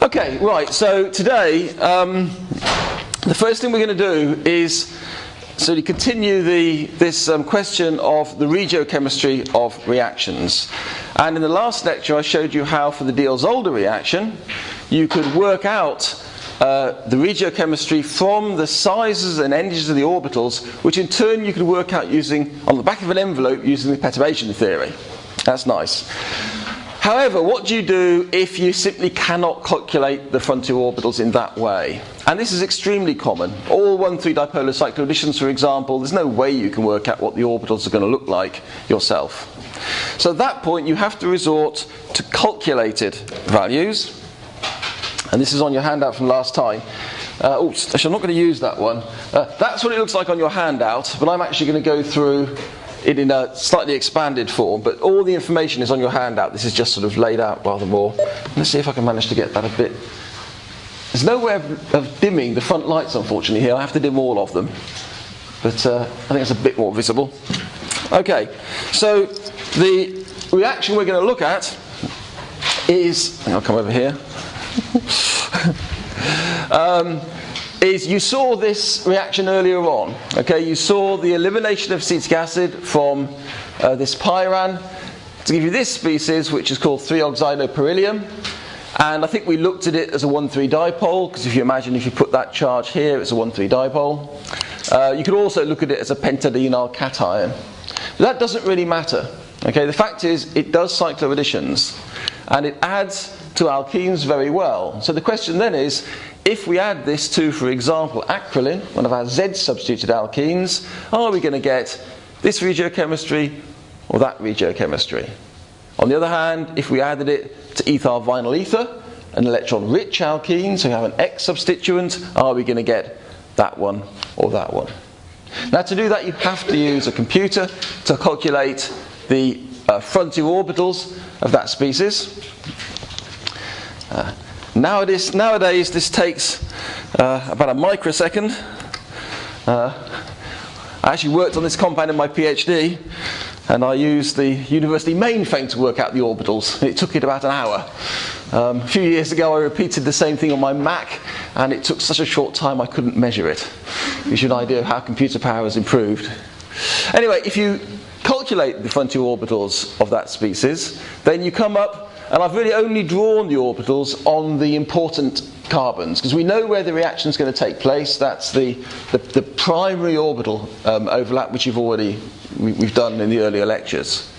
Okay, right, so today the first thing we're going to do is to continue this question of the regiochemistry of reactions. And in the last lecture I showed you how for the Diels-Alder reaction you could work out the regiochemistry from the sizes and energies of the orbitals, which in turn you could work out using, on the back of an envelope, using the perturbation theory. That's nice. However, what do you do if you simply cannot calculate the front two orbitals in that way? And this is extremely common. All 1,3 dipolar cycloadditions, for example, there's no way you can work out what the orbitals are going to look like yourself. So at that point you have to resort to calculated values. And this is on your handout from last time. Actually, I'm not going to use that one. That's what it looks like on your handout, but I'm actually going to go through it in a slightly expanded form, but all the information is on your handout. This is just sort of laid out rather more. Let's see if I can manage to get that a bit. There's no way of dimming the front lights, unfortunately, here. I have to dim all of them, but I think it's a bit more visible. Okay, so the reaction we're going to look at is, I'll come over here, is you saw this reaction earlier on. Okay, you saw the elimination of acetic acid from this pyran to give you this species, which is called 3-oxydoperyllium. And I think we looked at it as a 1,3 dipole, because if you imagine if you put that charge here, it's a 1,3 dipole. You could also look at it as a pentadienyl cation. But that doesn't really matter. Okay, the fact is it does cycloadditions, and it adds to alkenes very well. So the question then is, if we add this to, for example, acrolein, one of our Z-substituted alkenes, are we going to get this regiochemistry or that regiochemistry? On the other hand, if we added it to ethyl vinyl ether, an electron-rich alkene, so we have an X substituent, are we going to get that one or that one? Now, to do that, you have to use a computer to calculate the front two orbitals of that species. Nowadays this takes about a microsecond. I actually worked on this compound in my PhD, and I used the university mainframe to work out the orbitals. It took it about an hour. A few years ago I repeated the same thing on my Mac, and it took such a short time I couldn't measure it. Gives you an idea of how computer power has improved. Anyway, if you calculate the front two orbitals of that species, then you come up, and I've really only drawn the orbitals on the important carbons, because we know where the reaction is going to take place. That's the primary orbital overlap, which we've done in the earlier lectures.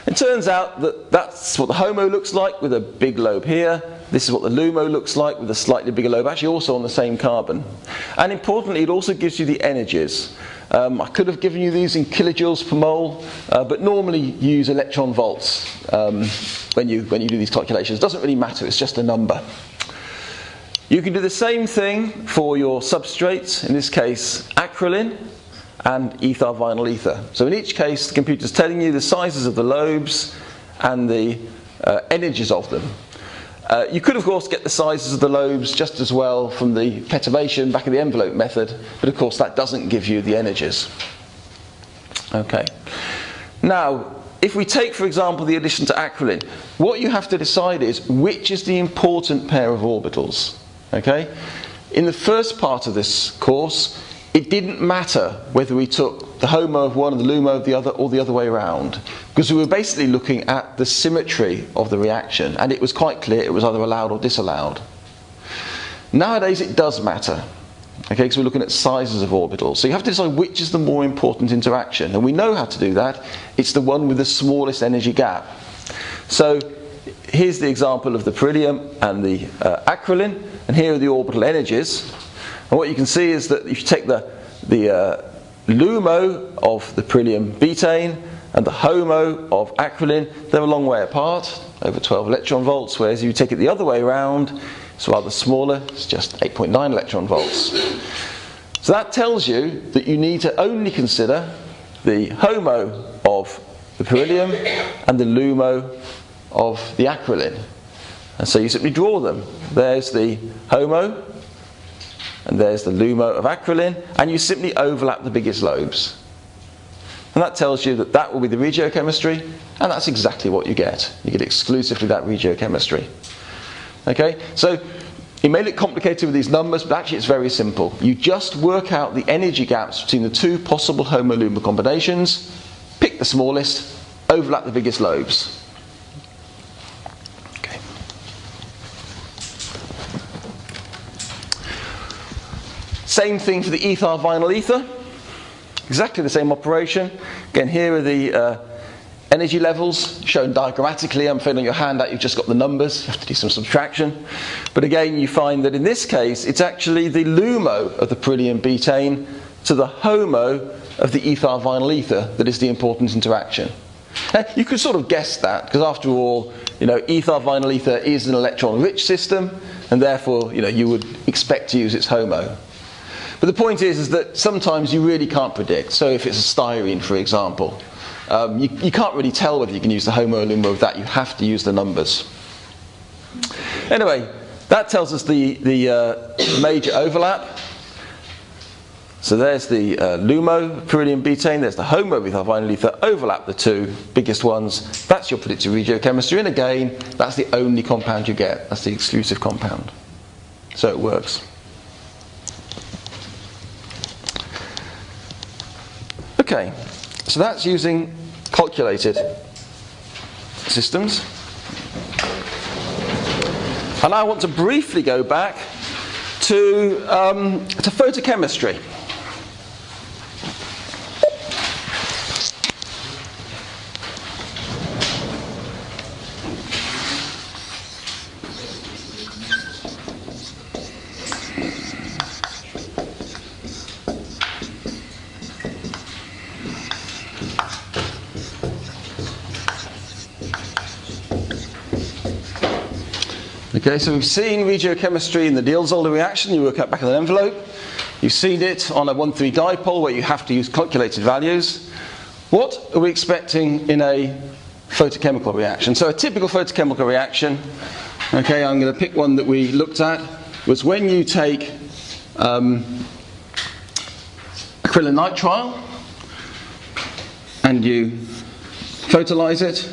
It turns out that that's what the HOMO looks like, with a big lobe here. This is what the LUMO looks like, with a slightly bigger lobe, actually also on the same carbon. And importantly, it also gives you the energies. I could have given you these in kilojoules per mole, but normally you use electron volts when you do these calculations. It doesn't really matter, it's just a number. You can do the same thing for your substrates, in this case acrolein and ethyl vinyl ether. So in each case the computer's telling you the sizes of the lobes and the energies of them. You could of course get the sizes of the lobes just as well from the perturbation back of the envelope method, but of course that doesn't give you the energies. Okay. Now, if we take, for example, the addition to acrolein, what you have to decide is which is the important pair of orbitals. Okay? In the first part of this course, it didn't matter whether we took the HOMO of one and the LUMO of the other, or the other way around, because we were basically looking at the symmetry of the reaction, and it was quite clear it was either allowed or disallowed. Nowadays it does matter, okay, because we're looking at sizes of orbitals. So you have to decide which is the more important interaction, and we know how to do that. It's the one with the smallest energy gap. So here's the example of the beryllium and the acrolein, and here are the orbital energies. And what you can see is that if you take the LUMO of the beryllium betaine and the HOMO of acrolein, they're a long way apart, over 12 electron volts, whereas if you take it the other way around, it's rather smaller, it's just 8.9 electron volts. So that tells you that you need to only consider the HOMO of the beryllium and the LUMO of the acrolein. And so you simply draw them. There's the HOMO, and there's the LUMO of acrolein, and you simply overlap the biggest lobes. And that tells you that that will be the regiochemistry, and that's exactly what you get. You get exclusively that regiochemistry. Okay, so it may look complicated with these numbers, but actually it's very simple. You just work out the energy gaps between the two possible HOMO-LUMO combinations, pick the smallest, overlap the biggest lobes. Okay. Same thing for the ethyl vinyl ether. Exactly the same operation. Again, here are the energy levels shown diagrammatically. I'm afraid on your handout you've just got the numbers. You have to do some subtraction. But again, you find that in this case, it's actually the LUMO of the beryllium butane to the HOMO of the ethyl vinyl ether that is the important interaction. Now, you could sort of guess that, because after all, ethyl vinyl ether is an electron-rich system, and therefore, you would expect to use its HOMO. But the point is that sometimes you really can't predict. So if it's a styrene, for example, you can't really tell whether you can use the HOMO or LUMO of that. You have to use the numbers. Anyway, that tells us the major overlap. So there's the LUMO, beryllium butane, there's the HOMO with our vinyl ether, overlap the two biggest ones. That's your predicted regiochemistry, and again, that's the only compound you get. That's the exclusive compound. So it works. Okay, so that's using calculated systems. And I want to briefly go back to photochemistry. Okay, so we've seen regiochemistry in the Diels-Alder reaction. You work out back of an envelope. You've seen it on a 1,3 dipole where you have to use calculated values. What are we expecting in a photochemical reaction? So a typical photochemical reaction, okay, I'm going to pick one that we looked at, was when you take acrylonitrile and you photolyze it.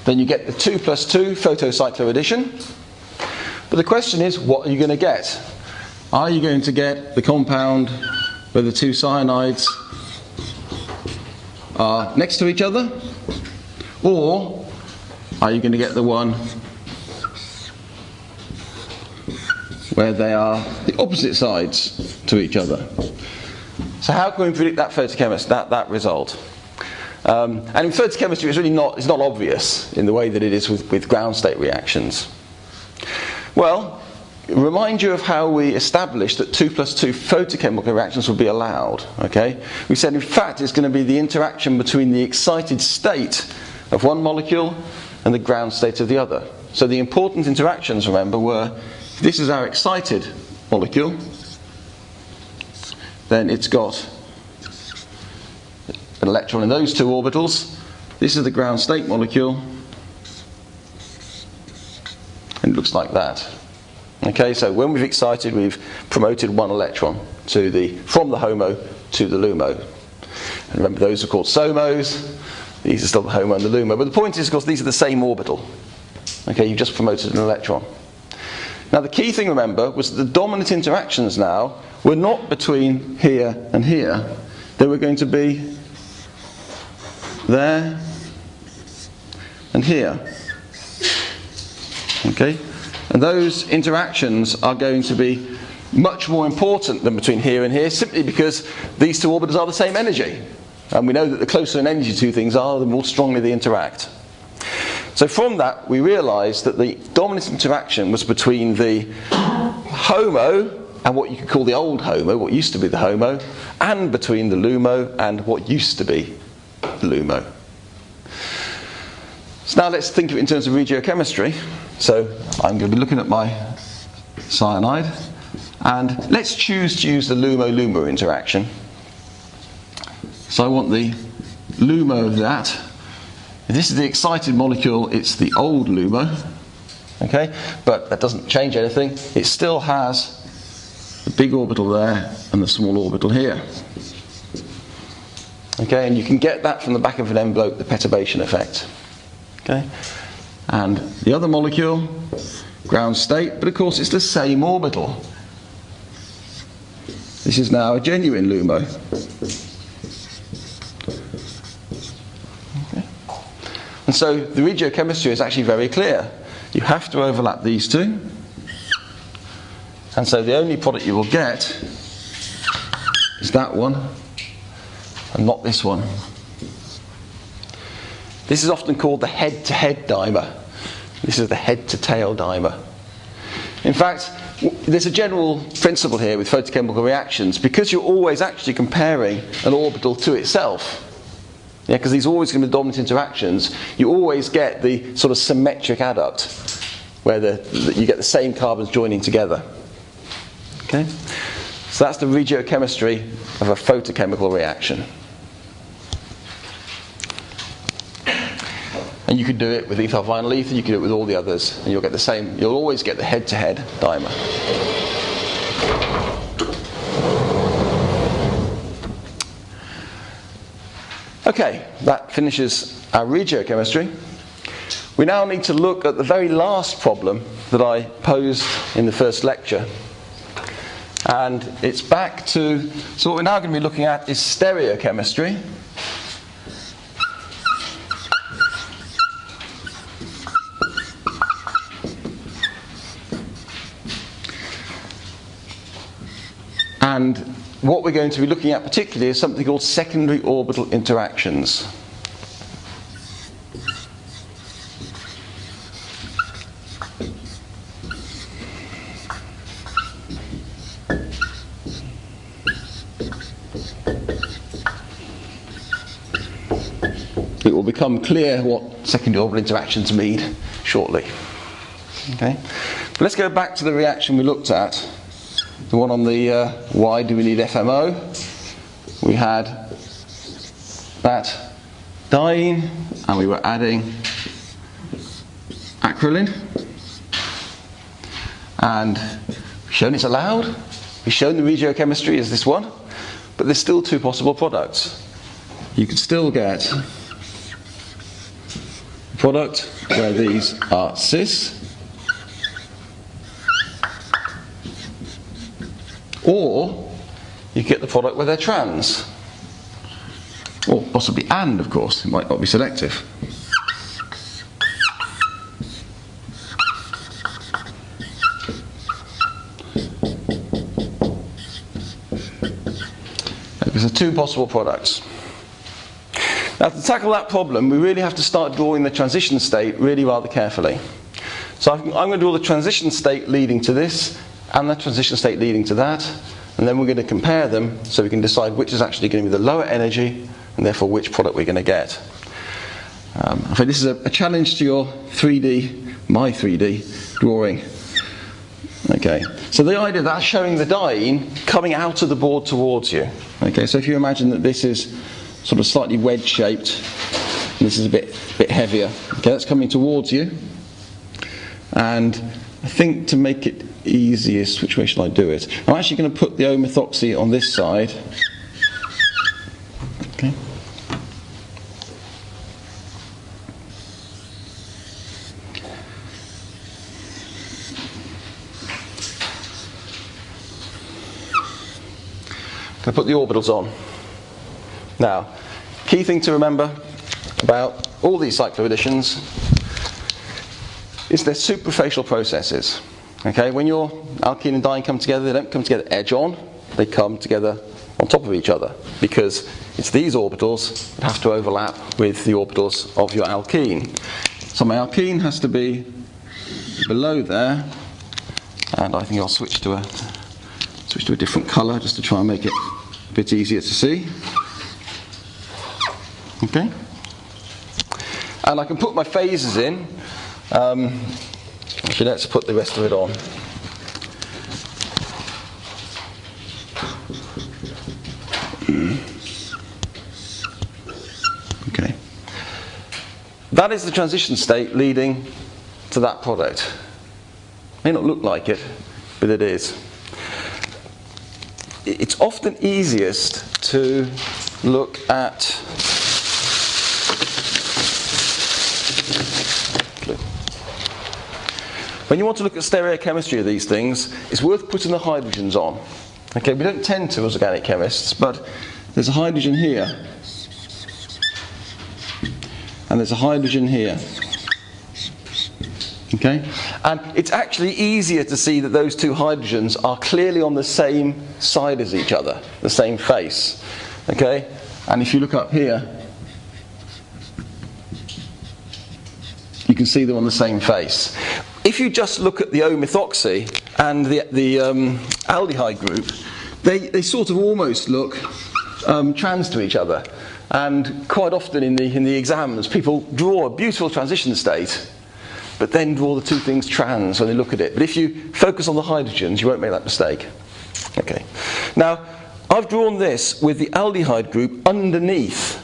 Then you get the 2+2 photocycloaddition. But the question is, what are you going to get? Are you going to get the compound where the two cyanides are next to each other? Or are you going to get the one where they are the opposite sides to each other? So how can we predict that photochemist, that result? And in photochemistry, it's not obvious in the way that it is with ground state reactions. Well, remind you of how we established that 2+2 photochemical reactions would be allowed. Okay, we said in fact it's going to be the interaction between the excited state of one molecule and the ground state of the other. So the important interactions, remember, were if this is our excited molecule, then it's got an electron in those two orbitals. This is the ground state molecule, and it looks like that. Okay, so when we've excited, we've promoted one electron from the HOMO to the LUMO. And remember, those are called SOMOs. These are still the HOMO and the LUMO. But the point is, of course, these are the same orbital. Okay, you've just promoted an electron. Now, the key thing, remember, was that the dominant interactions now were not between here and here. They were going to be there and here. Okay? And those interactions are going to be much more important than between here and here, simply because these two orbitals are the same energy. And we know that the closer in energy two things are, the more strongly they interact. So from that, we realized that the dominant interaction was between the HOMO and what you could call the old HOMO, what used to be the HOMO, and between the LUMO and what used to be the LUMO. So now let's think of it in terms of regiochemistry. So I'm going to be looking at my cyanide, and let's choose to use the LUMO-LUMO interaction. So I want the LUMO of that. If this is the excited molecule, it's the old LUMO. Okay, but that doesn't change anything. It still has the big orbital there and the small orbital here. Okay, and you can get that from the back of an envelope, the perturbation effect. Okay? And the other molecule, ground state, but of course it's the same orbital. This is now a genuine LUMO. Okay. And so the regiochemistry is actually very clear. You have to overlap these two. And so the only product you will get is that one, and not this one. This is often called the head-to-head dimer. This is the head-to-tail dimer. In fact, there's a general principle here with photochemical reactions. Because you're always actually comparing an orbital to itself, because these are always going to be dominant interactions, you always get the sort of symmetric adduct, where you get the same carbons joining together. Okay? So that's the regiochemistry of a photochemical reaction. And you could do it with ethyl vinyl ether, you could do it with all the others, and you'll get the same, you'll always get the head-to-head dimer. Okay, that finishes our regiochemistry. We now need to look at the very last problem that I posed in the first lecture. And it's back to, so what we're now going to be looking at is stereochemistry. And what we're going to be looking at particularly is something called secondary orbital interactions. It will become clear what secondary orbital interactions mean shortly. Okay? But let's go back to the reaction we looked at. The one on the why do we need FMO? We had that diene, and we were adding acrolein. And we've shown it's allowed. We've shown the regiochemistry is this one. But there's still two possible products. You could still get a product where these are cis, or you get the product where they're trans. Or possibly and, of course, it might not be selective. There's two possible products. Now, to tackle that problem, we really have to start drawing the transition state really rather carefully. So I'm going to draw the transition state leading to this, and the transition state leading to that, and then we're going to compare them so we can decide which is actually going to be the lower energy, and therefore which product we're going to get. I think this is a challenge to your 3D, my 3D drawing. Okay, so the idea that's showing the diene coming out of the board towards you. Okay, so if you imagine that this is sort of slightly wedge shaped, and this is a bit heavier. Okay, that's coming towards you. And I think to make it easiest, which way shall I do it? I'm actually going to put the O-methoxy on this side. Okay. Going to put the orbitals on. Now, key thing to remember about all these cycloadditions is they're superfacial processes. Okay, when your alkene and diene come together, they don't come together edge on, they come together on top of each other, because it's these orbitals that have to overlap with the orbitals of your alkene. So my alkene has to be below there, and I think I'll switch to a different colour just to try and make it a bit easier to see. Okay, and I can put my phases in. Actually, let's put the rest of it on. Okay, that is the transition state leading to that product. May not look like it, but it is. It's often easiest to look at when you want to look at stereochemistry of these things, it's worth putting the hydrogens on. Okay, we don't tend to as organic chemists, but there's a hydrogen here, and there's a hydrogen here. Okay, and it's actually easier to see that those two hydrogens are clearly on the same side as each other, the same face. Okay, and if you look up here, you can see them on the same face. If you just look at the O-methoxy and the aldehyde group, they sort of almost look trans to each other. And quite often in the exams, people draw a beautiful transition state, but then draw the two things trans when they look at it. But if you focus on the hydrogens, you won't make that mistake. Okay. Now, I've drawn this with the aldehyde group underneath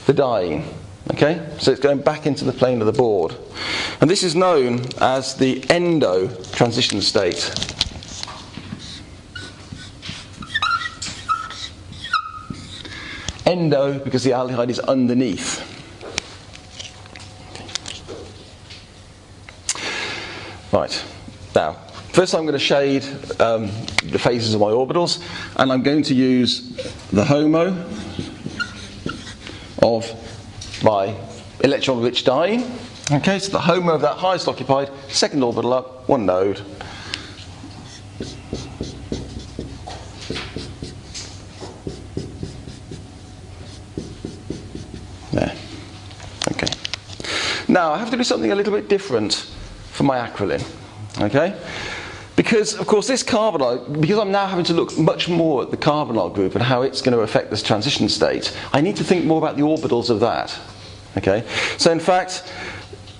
the diene. Okay, so it's going back into the plane of the board. And this is known as the endo transition state. Endo because the aldehyde is underneath. Right, now, first I'm going to shade the phases of my orbitals, and I'm going to use the HOMO of my electron-rich diene. Okay, so the HOMO of that highest occupied, second orbital up, one node. There. Okay. Now I have to do something a little bit different for my acrolein. Okay? Because, of course, this carbonyl, because I'm now having to look much more at the carbonyl group and how it's going to affect this transition state, I need to think more about the orbitals of that. Okay? So, in fact,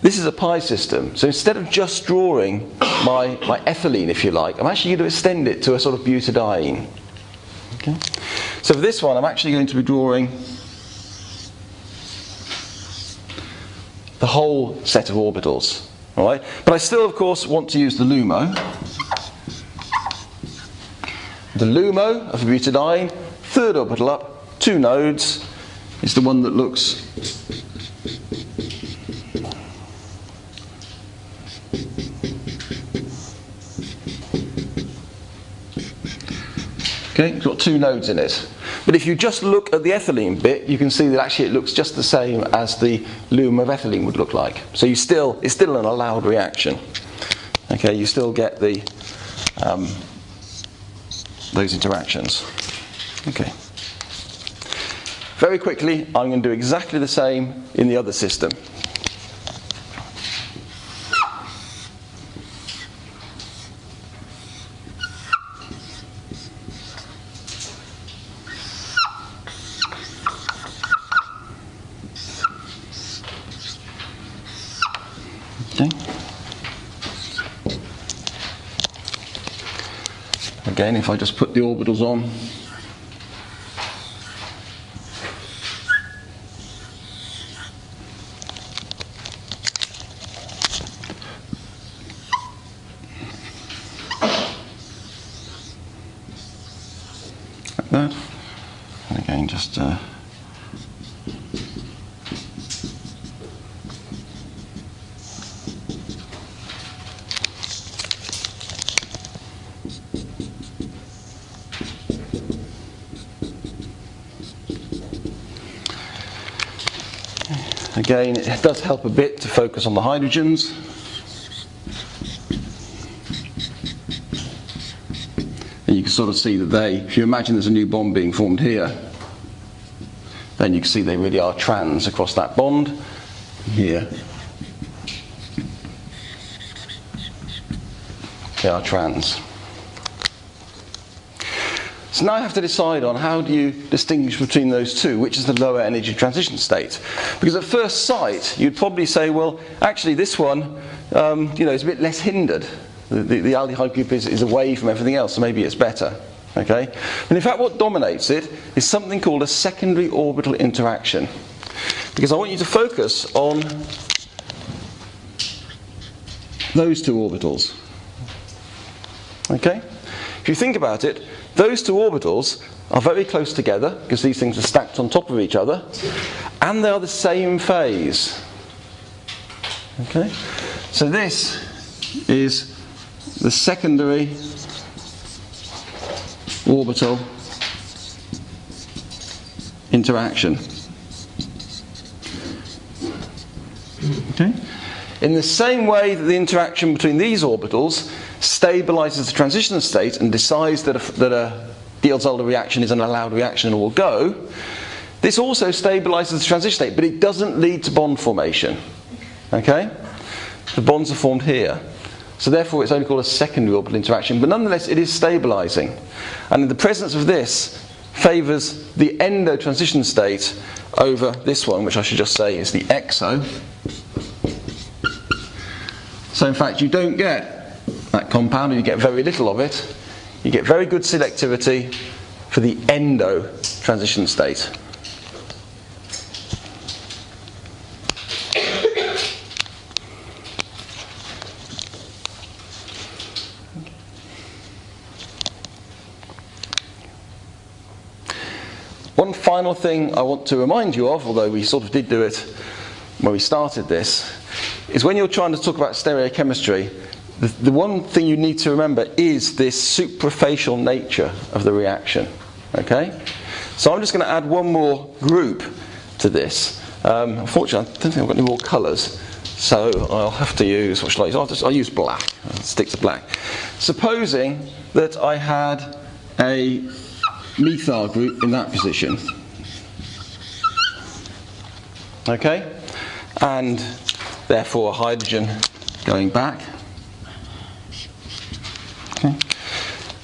this is a pi system. So instead of just drawing my ethylene, if you like, I'm actually going to extend it to a sort of butadiene. Okay? So for this one, I'm actually going to be drawing the whole set of orbitals. All right? But I still, of course, want to use the LUMO. The LUMO of a butadiene, third orbital up, two nodes, is the one that looks okay, it's got two nodes in it. But if you just look at the ethylene bit, you can see that actually it looks just the same as the LUMO of ethylene would look like. So it's still an allowed reaction. Okay, you still get the those interactions. Okay. Very quickly, I'm going to do exactly the same in the other system. Okay. Again, if I just put the orbitals on, like that, and again just again, it does help a bit to focus on the hydrogens. And you can sort of see that if you imagine there's a new bond being formed here, then you can see they really are trans across that bond. Here, they are trans. So now I have to decide on how do you distinguish between those two, which is the lower energy transition state. Because at first sight, you'd probably say, well, actually this one is a bit less hindered. The aldehyde group is away from everything else, so maybe it's better. Okay? And in fact, what dominates it is something called a secondary orbital interaction. Because I want you to focus on those two orbitals. Okay? If you think about it, those two orbitals are very close together because these things are stacked on top of each other, and they are the same phase. Okay? So this is the secondary orbital interaction. Okay? In the same way that the interaction between these orbitals stabilizes the transition state and decides that a Diels-Alder reaction is an allowed reaction and will go, this also stabilizes the transition state, but it doesn't lead to bond formation. Okay? The bonds are formed here. So therefore it's only called a secondary orbital interaction, but nonetheless it is stabilizing. And in the presence of this favors the endo transition state over this one, which I should just say is the exo. So in fact you don't get that compound, and you get very little of it. You get very good selectivity for the endo transition state. One final thing I want to remind you of, although we sort of did do it when we started this, is when you're trying to talk about stereochemistry, the one thing you need to remember is this suprafacial nature of the reaction. Okay? So I'm just going to add one more group to this. Unfortunately, I don't think I've got any more colours, so I'll have to use, what shall I use? I'll use black. I'll stick to black. Supposing that I had a methyl group in that position. Okay? And therefore a hydrogen going back. Okay.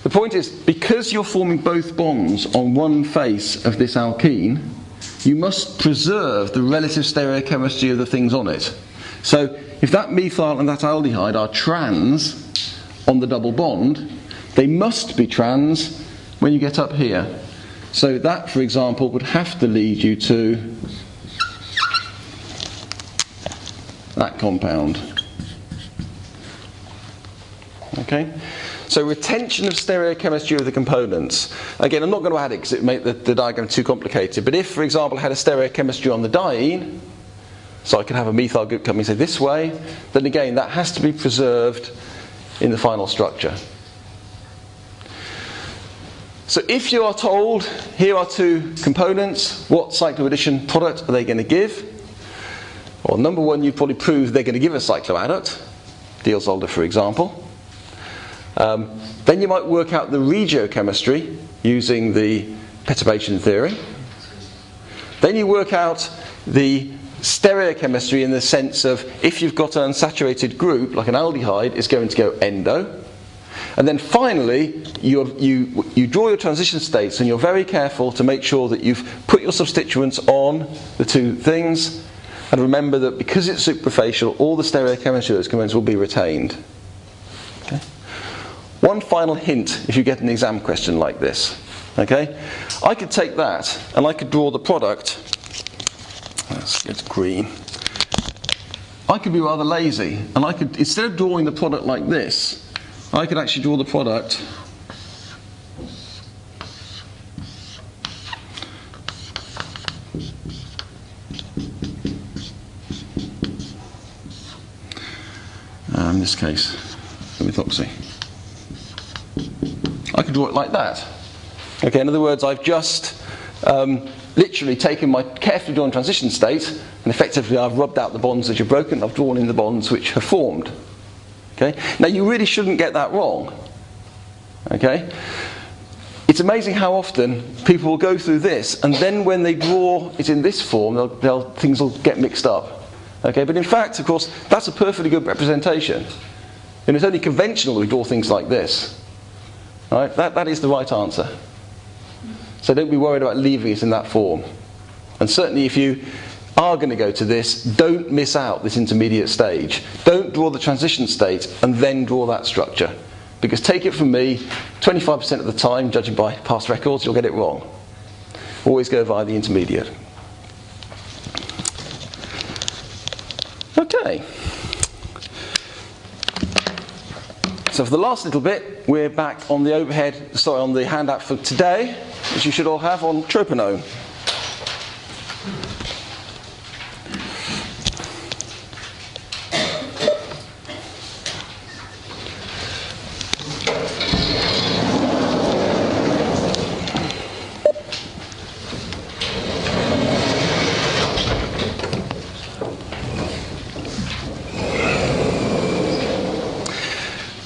The point is, because you're forming both bonds on one face of this alkene, you must preserve the relative stereochemistry of the things on it. So if that methyl and that aldehyde are trans on the double bond, they must be trans when you get up here. So that, for example, would have to lead you to that compound. Okay? So retention of stereochemistry of the components. Again, I'm not going to add it because it would make the diagram too complicated. But if, for example, I had a stereochemistry on the diene, so I could have a methyl group coming, say, this way, then again, that has to be preserved in the final structure. So if you are told, here are two components, what cycloaddition product are they going to give? Well, number one, you've probably proved they're going to give a cycloadduct, Diels-Alder, for example. Then you might work out the regiochemistry using the perturbation theory. Then you work out the stereochemistry in the sense of if you've got an unsaturated group, like an aldehyde, it's going to go endo. And then finally, you draw your transition states, and you're very careful to make sure that you've put your substituents on the two things. And remember that because it's suprafacial, all the stereochemistry of those components will be retained. Okay? One final hint if you get an exam question like this. Okay? I could take that and I could draw the product. Let's get green. I could be rather lazy, and I could, instead of drawing the product like this, I could actually draw the product in this case, methoxy. I could draw it like that. Okay, in other words, I've just literally taken my carefully drawn transition state, and effectively I've rubbed out the bonds that are broken, I've drawn in the bonds which have formed. Okay? Now you really shouldn't get that wrong. Okay? It's amazing how often people will go through this, and then when they draw it in this form, things will get mixed up. Okay? But in fact, of course, that's a perfectly good representation. And it's only conventional that we draw things like this. Right? That is the right answer. So don't be worried about leaving it in that form. And certainly if you are going to go to this, don't miss out this intermediate stage. Don't draw the transition state and then draw that structure. Because take it from me, 25% of the time, judging by past records, you'll get it wrong. Always go via the intermediate. Okay. So for the last little bit, we're back on the on the handout for today, which you should all have on troponone.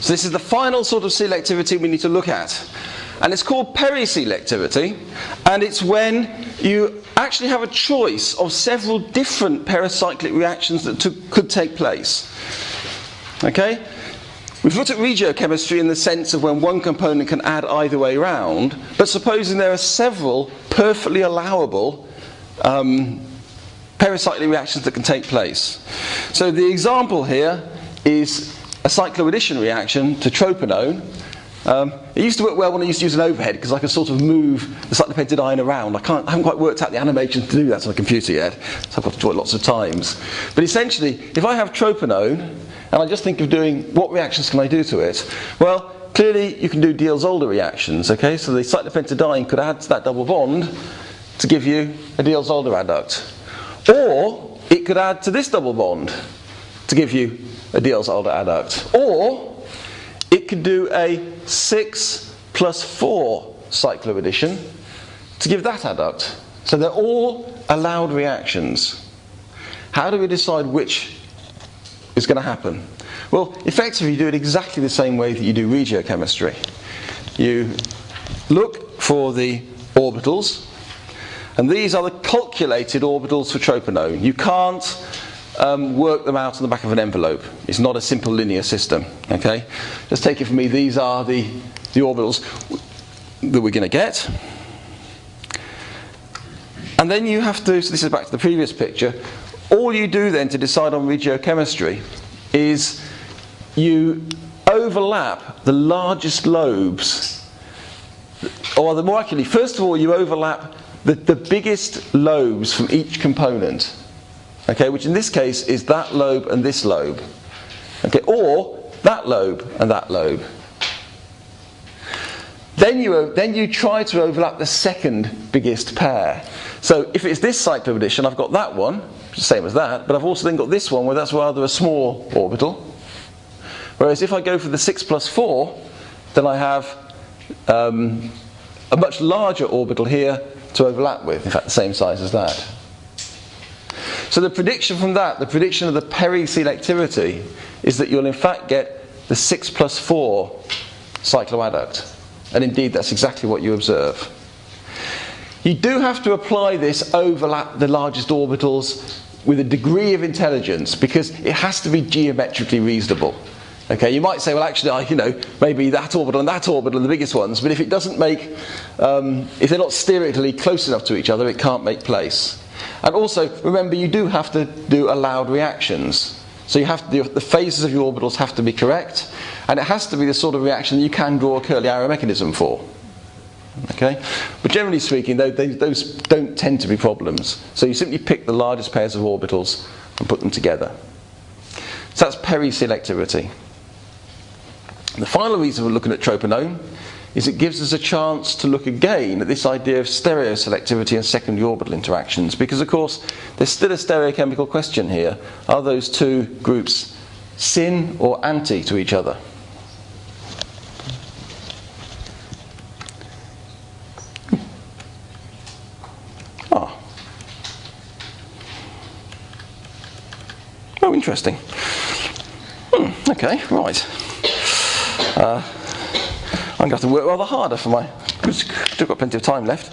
So this is the final sort of selectivity we need to look at. And it's called periselectivity, and it's when you actually have a choice of several different pericyclic reactions that could take place. Okay? We've looked at regiochemistry in the sense of when one component can add either way round, but supposing there are several perfectly allowable pericyclic reactions that can take place. So the example here is a cycloaddition reaction to troponone. It used to work well when I used to use an overhead because I could sort of move the cyclopentadiene around. I haven't quite worked out the animation to do that on a computer yet, so I've got to do it lots of times. But essentially, if I have troponone, and I just think of doing what reactions can I do to it, well, clearly you can do Diels-Alder reactions, okay? So the cyclopentadiene could add to that double bond to give you a Diels-Alder adduct. Or it could add to this double bond to give you a Diels-Alder adduct. Or it could do a 6 + 4 cycloaddition to give that adduct. So they're all allowed reactions. How do we decide which is going to happen? Well, effectively you do it exactly the same way that you do regiochemistry. You look for the orbitals, and these are the calculated orbitals for troponone. You can't work them out on the back of an envelope. It's not a simple linear system. Okay, just take it from me. These are the orbitals that we're going to get, and then you have to. So this is back to the previous picture. All you do then to decide on regiochemistry is you overlap the largest lobes, or the more accurately, first of all, you overlap the biggest lobes from each component. Okay, which in this case is that lobe and this lobe. Okay, or that lobe and that lobe. Then you try to overlap the second biggest pair. So if it's this cycloaddition, I've got that one, same as that, but I've also then got this one where that's rather a small orbital. Whereas if I go for the 6 + 4, then I have a much larger orbital here to overlap with, in fact the same size as that. So the prediction from that, the prediction of the periselectivity, is that you'll in fact get the 6 + 4 cycloadduct. And indeed that's exactly what you observe. You do have to apply this overlap the largest orbitals with a degree of intelligence, because it has to be geometrically reasonable. Okay, you might say, well actually, maybe that orbital and that orbital are the biggest ones, but if it doesn't make, if they're not sterically close enough to each other, it can't make place. And also, remember, you do have to do allowed reactions. So you have to the phases of your orbitals have to be correct, and it has to be the sort of reaction that you can draw a curly arrow mechanism for. Okay? But generally speaking, those don't tend to be problems. So you simply pick the largest pairs of orbitals and put them together. So that's periselectivity. The final reason we're looking at troponone is it gives us a chance to look again at this idea of stereoselectivity and secondary orbital interactions, because of course there's still a stereochemical question here. Are those two groups syn or anti to each other? Oh, interesting. Okay, right. I'm going to have to work rather harder for my... I've got plenty of time left.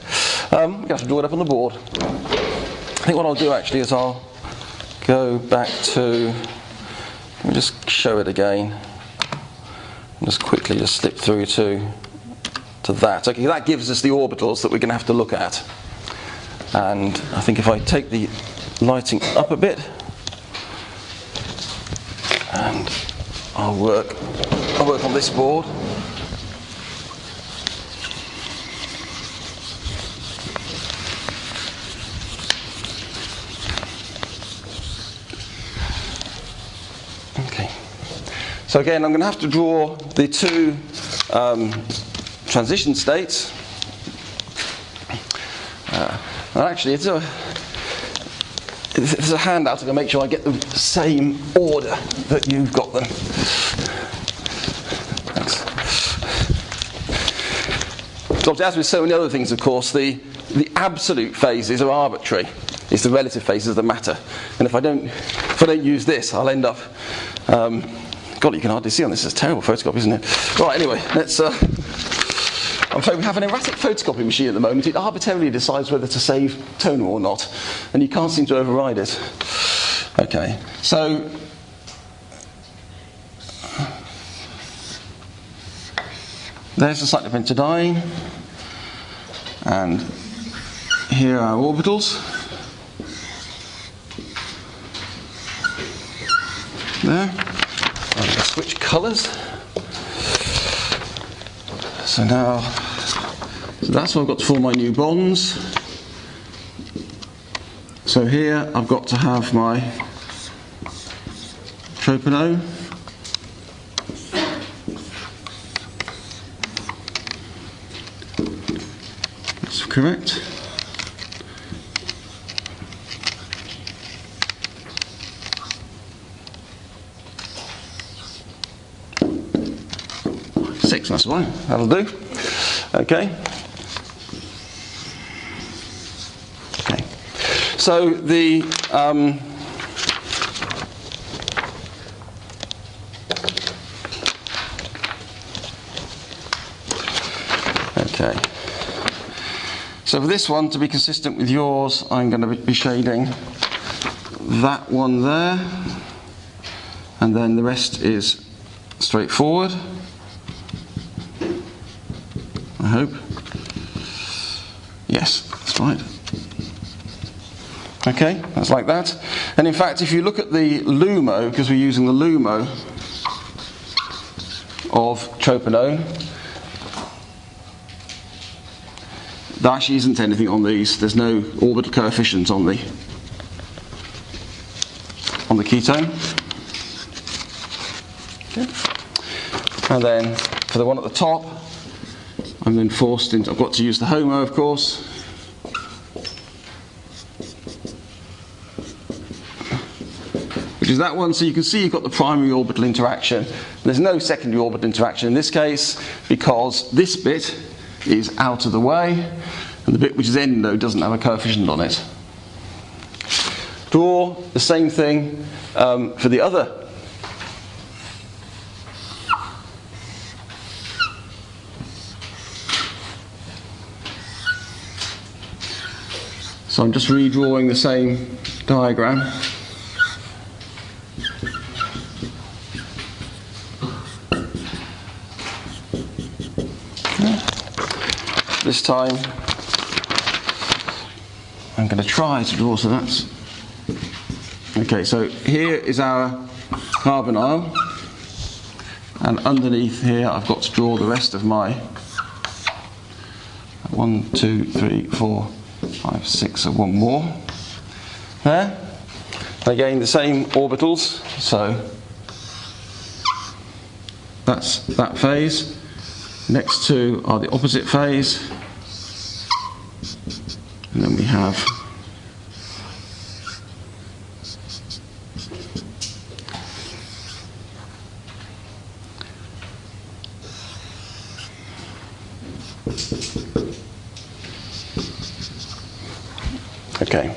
I'm going to have to draw it up on the board. I think what I'll do actually is I'll go back to... Let me just show it again. And just quickly just slip through to that. Okay, that gives us the orbitals that we're going to have to look at. And I think if I take the lighting up a bit, and I'll work on this board. Okay. So again, I'm going to have to draw the two transition states. And actually, it's a handout to make sure I get the same order that you've got them. Thanks. So as with so many other things, of course, the absolute phases are arbitrary. It's the relative phases that matter. And if I don't use this, I'll end up God, you can hardly see on this. It's a terrible photocopy, isn't it? Right, anyway, let's... I'm afraid we have an erratic photocopy machine at the moment. It arbitrarily decides whether to save toner or not, and you can't seem to override it. Okay, so... there's the slightly printed dyne, and here are our orbitals. There. I'm going to switch colours. So now, that's what I've got to form my new bonds. So here I've got to have my troponone. That's correct. Six, that's fine. That'll do. Okay. Okay. So the okay. So for this one, to be consistent with yours, I'm going to be shading that one there, and then the rest is straightforward. I hope. Yes, that's right. Okay, that's like that. And in fact, if you look at the LUMO, because we're using the LUMO of troponone, there actually isn't anything on these. There's no orbital coefficient on the ketone. Okay. And then for the one at the top, I'm then forced into, I've got to use the HOMO, of course. Which is that one, so you can see you've got the primary orbital interaction. There's no secondary orbital interaction in this case, because this bit is out of the way, and the bit which is endo doesn't have a coefficient on it. Draw the same thing for the other. So I'm just redrawing the same diagram. Okay. This time I'm going to try to draw, so that's... Okay, so here is our carbonyl, and underneath here I've got to draw the rest of my 1, 2, 3, 4, 5, 6, so one more there. Again, the same orbitals, so that's that phase. Next two are the opposite phase, and then we have okay.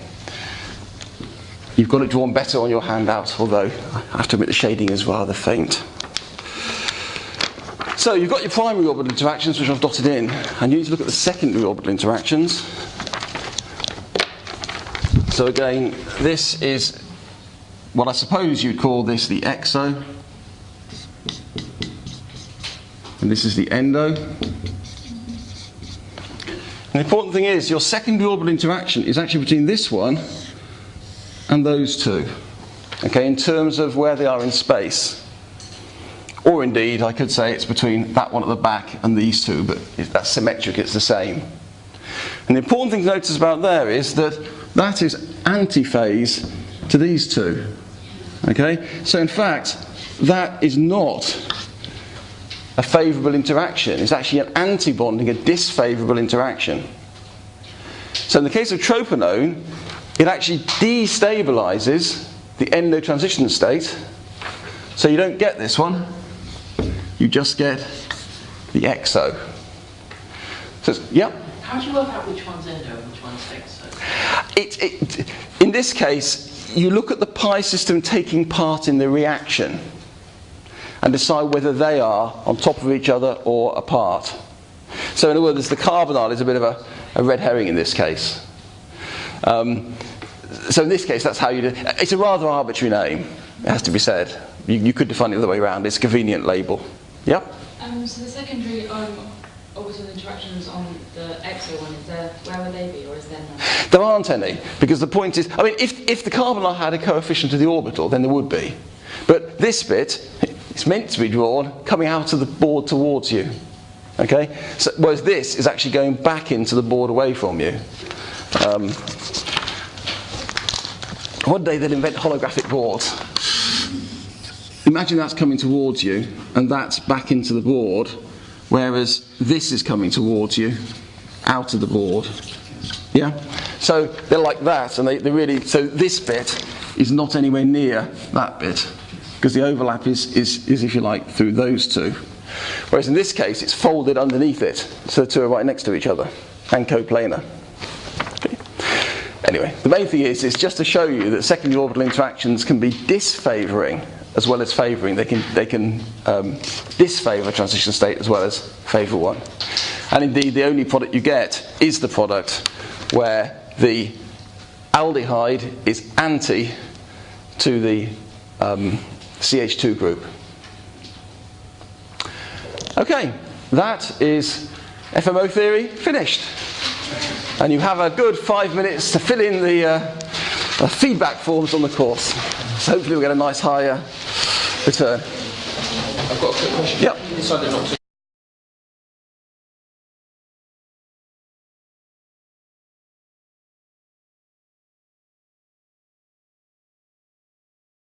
You've got it drawn better on your handout, although I have to admit the shading is rather faint. So you've got your primary orbital interactions, which I've dotted in, and you need to look at the secondary orbital interactions. So again, this is what I suppose you'd call this the exo, and this is the endo. And the important thing is your secondary orbital interaction is actually between this one and those two, okay, in terms of where they are in space. Or indeed, I could say it's between that one at the back and these two, but if that's symmetric, it's the same. And the important thing to notice about there is that that is antiphase to these two, okay? So in fact, that is not a favourable interaction. It's actually an antibonding, a disfavourable interaction. So in the case of troponone, it actually destabilises the endo transition state, so you don't get this one, you just get the exo. So, yeah? How do you work out which one's endo and which one's exo? In this case, you look at the pi system taking part in the reaction. and decide whether they are on top of each other or apart. So in other words, the carbonyl is a bit of a red herring in this case. So in this case, that's how you do it. It's a rather arbitrary name, it has to be said. You could define it the other way around. It's a convenient label. Yep? So the secondary orbital interactions on the exo one, where would they be, or is there none? There aren't any, because the point is, I mean, if the carbonyl had a coefficient of the orbital, then there would be. But this bit, it's meant to be drawn coming out of the board towards you. Okay? So, whereas this is actually going back into the board away from you. One day they'll invent holographic boards. Imagine that's coming towards you, and that's back into the board, whereas this is coming towards you, out of the board. Yeah? So they're like that, and they really, so this bit is not anywhere near that bit, because the overlap is, if you like, through those two. Whereas in this case, it's folded underneath it, so the two are right next to each other, and coplanar. Okay. Anyway, the main thing is just to show you that secondary orbital interactions can be disfavouring as well as favouring. They can disfavour a transition state as well as favour one. And indeed, the only product you get is the product where the aldehyde is anti to the CH2 group. Okay, that is FMO theory finished. And you have a good 5 minutes to fill in the feedback forms on the course. So hopefully we'll get a nice high return. I've got a quick question. Yep. You decided not to